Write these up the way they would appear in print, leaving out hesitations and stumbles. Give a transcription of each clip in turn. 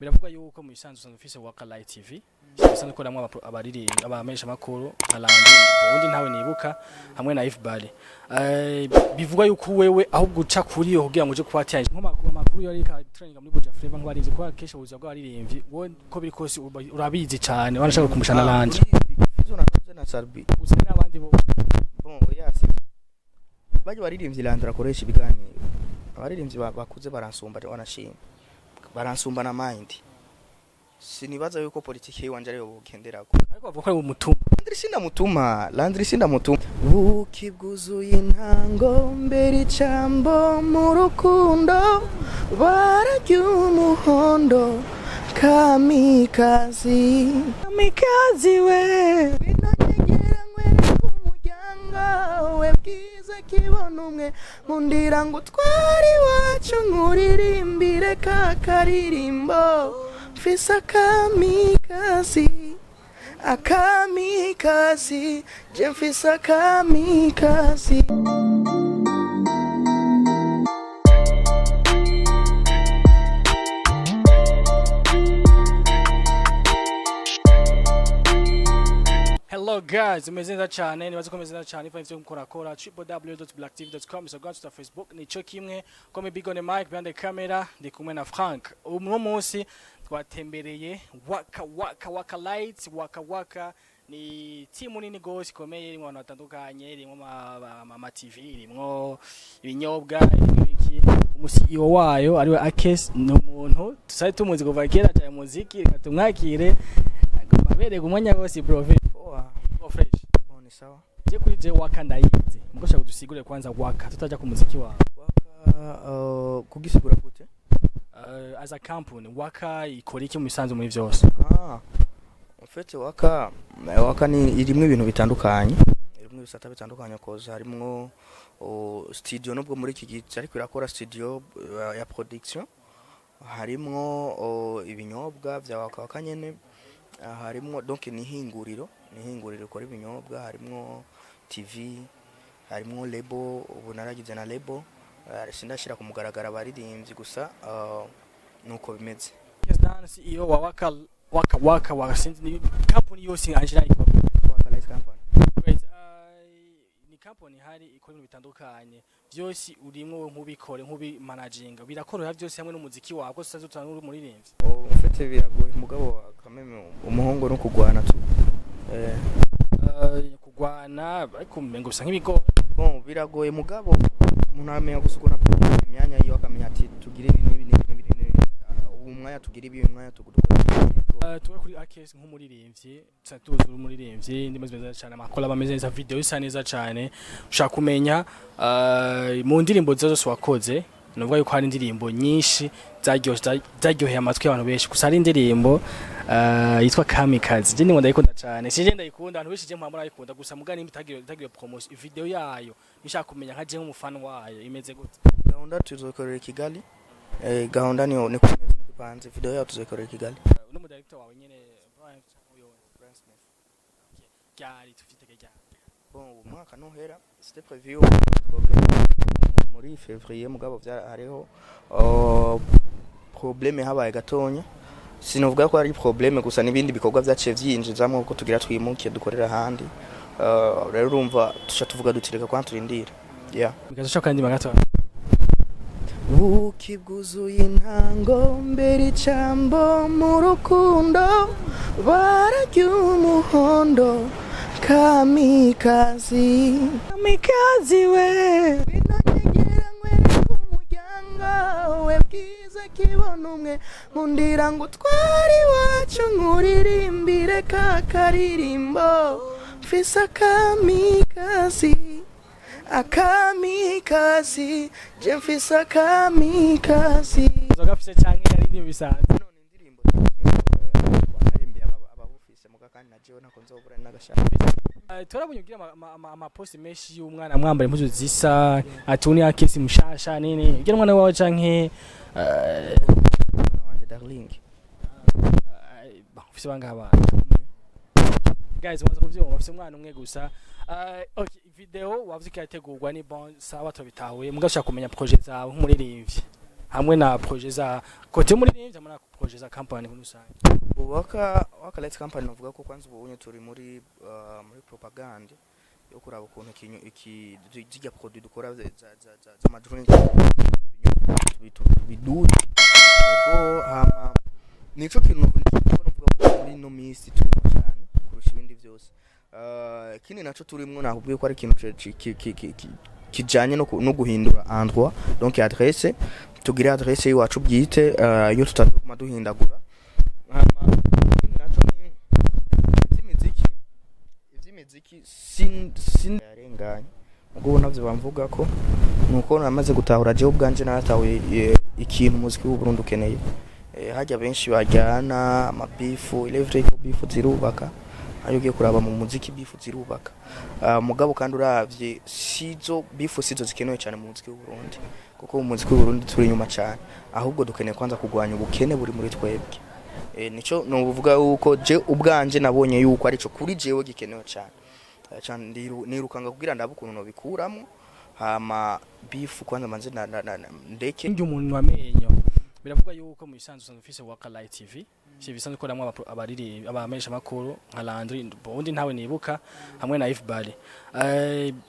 Biravuga yuko mu bisanzwe usanzwe ufise Waka Light TV bisanzwe koramwe abariri abamesha makuru nka Landry ubundi ntawe nibuka hamwe na ifbali bivuga yuko wewe aho guca kuri yo kugira ngo uje kubatyaje nko makuru yari ka training muri Buja Flavor nk'abarinzi ko kesha ubuza bw'abaririmbyi wo ko biri kose urabizi cyane wanashaka kumushana Landry izo nazo na Sarbi usene n'abandi bo yasi baje baririmbyi Landry akoresha ibiganiro abaririmbyi bakuze baransumba wanashima baransumba na mind sinibaza yuko politiki yiwanje ariyo bugenderako ariko bavuga ko ari umutuma Landry sindamutuma ukibwuzuye intango mbere icambo mu rukundo bararyumuhondo kamikazi we binonyegera nkwereka umuryango we bwiza kibona umwe nkundira ngo twari wacu nkuririmbire ka karirimbo mfise akamikazi je mfise akamikazi. Hello guys, umeze cyane nibaze ko meze cyane ifa ivyo mkorakora www.blacktv.com so go to Facebook nico kimwe comme big on the mic behind the camera ndi kumwe na Frank uno munsi twatembereye Waka Light Waka ni timu nini gose komeye irimo abantu batandukanye irimo ama TV irimo ibinyobwa ibiki umusiyo wayo ariwe Akes no muntu tusaye tumuzi kuva kera cyane muziki tumwakire agomabere kumwanya gose bro fresh bone sawa je kuri je Waka ndayize mugosha kudusigure kwanza Waka tutaja ku muziki wa Waka kugisigura gute as a company Waka ikora iki mu bisanzwe muri vyose ufite Waka ni irimwe ibintu bitandukanye irimwe bisata bitandukanye koza harimwo studio nubwo muri iki gice ariko irakora studio ya production harimwo ibinyobwa vya Waka nyene harimwo donc ni hinguriro kora ibinyobwa harimwo TV harimwo label ubu naragize na label sindashira kumugaragara baririmbyi gusa nuko bimeze. Akes Don CEO wa Waka ni company yose anjira Waka Light Company. Great. Ni company hari ikora ibintu bitandukanye byose urimo nk'ubikore nk'ubimanaging birakoroha byose hamwe n'umuziki wawe ko sazutana uri muririmbyi. Ufite biragoye umugabo kameme umuhongo no kugwana tu kugwana ariko mengo bisa nk'ibigo biragoye mugabo umuntu amenya gusukuna imyanya yiyo akamenya ati tugire ibi umwanya tugire ibi umwanya tugudukora tuwe kuri Akes nk'umuririmbyi tsatuzura umuririmbyi ndimeze cyane amakola bameze neza video isa neza cyane ushaka kumenya mu ndirimbo zose wakoze nuvuga yuko hari indirimbo nyinshi zaryoheye amatwi y'abantu benshi gusa hari indirimbo yitwa Kamikazi je ndimo ndayikunda cyane sije ndayikunda abantu benshi je mpamura ayikunda gusa mugani imitagiye promotion video yayo nishaka kumenya nka je nk'umufana wayo imeze gute gahunda tuzokorera Kigali gahunda ni kumeze n'ipanze video yayo tuzokorera Kigali no mu director wawe nyene Brian Smith cyari tufite kujya umwaka nohera c'était prévu muri février mugabo hariho problème habaye gatonya sinovuga ko ari problème gusa nibindi bikorwa byaciye vyinjizamo uko tugira twimukiye dukorera handi rero urumva tuvuga dutireka kwanturindira bikaza kandi magato ukibwuzuye intango mbere icambo mu rukundo bararyumuhondo kamikazi we binonyegera nkwereka umuryango we bwiza kibona umwe nkundira ngo twari wacu nkuririmbire ka karirimbo mfise akamikazi je mfise akamikazi zogafise canke yari ndi bisanzwe none indirimbo twarimbiye ababufise mugakandi najewe nako nzobura n'agashaka turabunye ugira ama post menshi y'umwana mwambaye impuzu zisa atuni Akes mushasha nini ugira umwana wawe canke wanje darling ufise bangaba guys mwaza kuvyumva ufise umwana umwe gusa okay video wavuze ko yategurwa ni bon sawa tobitahuye mugashaka kumenya projet zawe nk'umuririmbyi hamwe na projet za kote muri nimvya muri projet za company muri rusange. Waka Light Company novuga ko kwanza ubunye turi muri propaganda yo kuraba ukuntu iki zijya produit dukora za madrink bidudu go hama nico kintu novuga ko muri no misi turimo cyane kurusha ibindi byose kindi naco turimo nakubwiye ko ari ikintu kijanye no guhindura endroit donc adresse tugira adresse yacu bwite yo tutazuma duhindagura hama naco ni ivy'imiziki sin yarenganye ubwo navyo bamvuga ko nuko namaze gutahura je ubwanje natawe ikintu muziki w'u Burundi ukeneye hajya benshi bajyana amabifu electric bifu zirubaka ayo giye kuraba mu muziki bifu zirubaka mugabo kandi uravye sizo bifu sizo zikenewe cyane mu muziki w'u Burundi kuko mu muziki w'u Burundi turi nyuma cyane ahubwo dukeneye kwanza kugwanya ubukene buri muri twebwe nico no buvuga uko je ubwanje nabonye yuko arico kuri jewe gikenewe cyane nirukanga kugira ndabukuntu no bikuramo hama bifu kwanza manze ndeke ndi umuntu wamenyo biravuga yuko mu bisanzwe usanzwe ufise Waka Light TV bisanzwe koramwe abariri abamesha makuru nka Landry ubundi ntawe nibuka hamwe na ifbali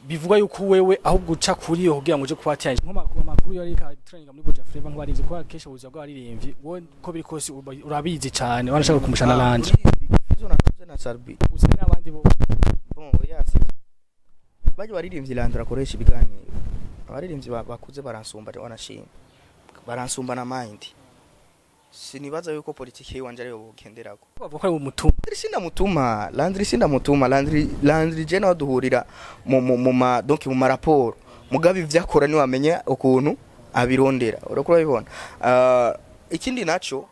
bivuga yuko wewe aho guca kuri yo kugira ngo uje kwatyange nk'amakuru yari ka training muri Buja Flavor nk'abarinzi kwa kesha ubuza bwa baririmbyi wowe ko biri kose urabizi cyane wanashaka kumushana Landry izo nazo na Sarbi uzene n'abandi bo bon yasi baje baririmbyi Landry akoresha ibiganiro abaririmbyi bakuze baransumba wanashima baransumba na mind sinibaza yuko politiki wanje ariyo bugenderako bavuga ko ari umutuma Landry mutuma Landry je naho duhurira mu donc mu maraporo mugabe ivyakora ni wamenye ukuntu abirondera urakora bibona ikindi naco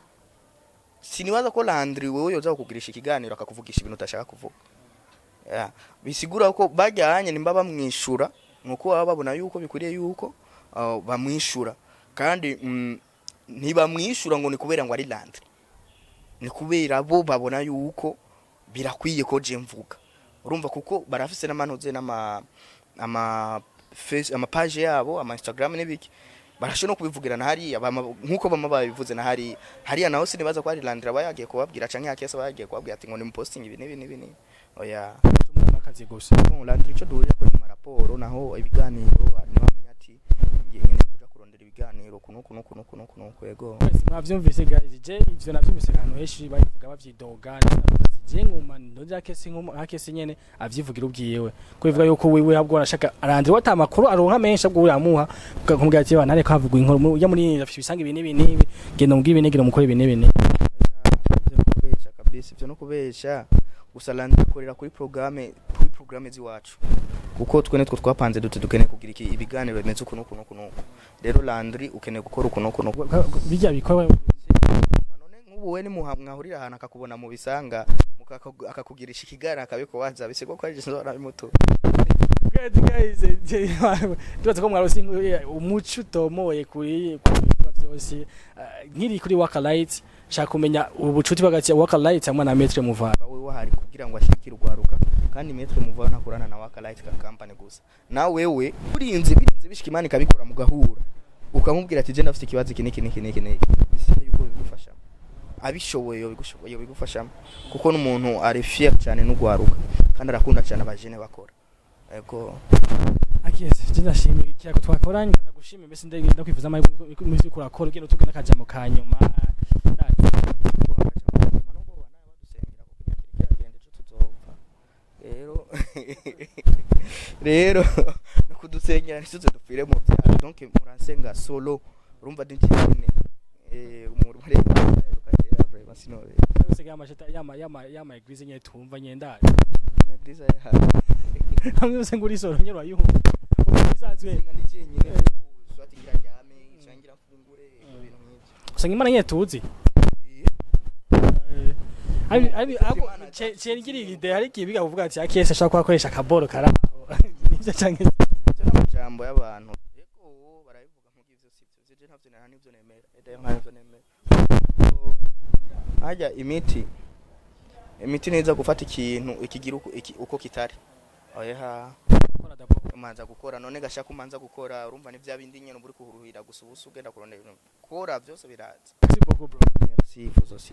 sinibaza ko Landry wewe yoza kukugirisha ikiganiro akakuvugisha ibintu utashaka kuvuga bisigura ko bajyanye nimba bamwishura nuko baba babona yuko bikuriye yuko bamwishura kandi ntibamwishura ngo ni kubera ngo ari Landry ni kubera bo babona yuko birakwiye ko je mvuga urumva kuko barafise n'amanoze ama page yabo ama Instagram n'ibiki barasho no kubivugira na hari nkuko bama babivuze na hari naho sinibaza ko ari Landry abayagiye kubabwira canke yakese abayagiye kubabwira ati ngo ni posting ibi nibi oya tumwe akazi gusa Landry cyo duhurira ko mu raporo naho ibiganiro niwamenya ati ngene kuja kurondera ibiganiro kuno kwego mwavyumvise guys je ivyo navyumvise kantu heshi bayivuga bavyidoga je nguma ndoja kese nk'akese nyene avyivugira ubwiyewe ko bivuga yuko wewe habwo arashaka Landry watamakuru aronka menshi abwo uramuha kumbwira ati bana ariko havuga inkuru ya muri afite ibisanga ibini genda mbwibe negera mukore ibini kubesha kabisa ivyo no kubesha gusa Landry akorera kuri programme ziwacu kuko twene two twapanze dukeneye kugira iki ibiganiro bimeze ukuntu rero Landry ukeneye gukora ukuntu bijya bikora none nk'ubu we ni mwahurira ahantu akakubona mu bisanga akakugirisha ikigara akabiko waza bisego ko ari je muto guys tubaze ko mwaro umuco utomoye kuri byose nkiri kuri Waka Light shaka kumenya ubucuti bagati Waka Light hamwe na Metre Muvana wewe hari kugira ngo ashikire urwaruka kandi Metre Muvana kurana na Waka Light Company gusa na wewe urinze bishika imana ikabikora mu gahura ukamubwira ati je ndafite ikibazo iki bisiye yuko bigufasha abishoboye yo bigufasha kuko n'umuntu ari fier cyane n'urwaruka kandi arakunda cyane abajene bakora ego akiyese ndashimye cyako twakoranye ndagushimye mbese ndagenda kwifuza muri kurakora ugenda tugana kajamo kanyuma rero no kudusengera nisuze dupfire mu byaha donc muransenga solo urumva dinchine umuru muri ukagera vraiment sinore usega amashata yama eglise nye tumva nyenda eglise ya hamwe usengura isoro nyero ayuho bisanzwe ngandije nyine swati ngira ryame changira fungure ibintu nk'ibyo usanga imana nye tuzi abi ako chengira ide hari kibiga kuvuga ati akese ashaka kwakoresha akaboro kara nivyo canke n'amajambo y'abantu eko barabivuga nk'ivyo sivyo je ntavyo nta nivyo nemera ede nk'ivyo nemera hajya imiti neza gufata ikintu ikigira uko kitari oya kumanza gukora none gashaka kumanza gukora urumva ni bya bindi nyene uri kuhuruhira gusa ubusa ugenda kurondera gukora byose biraza Merci beaucoup bro. merci vous aussi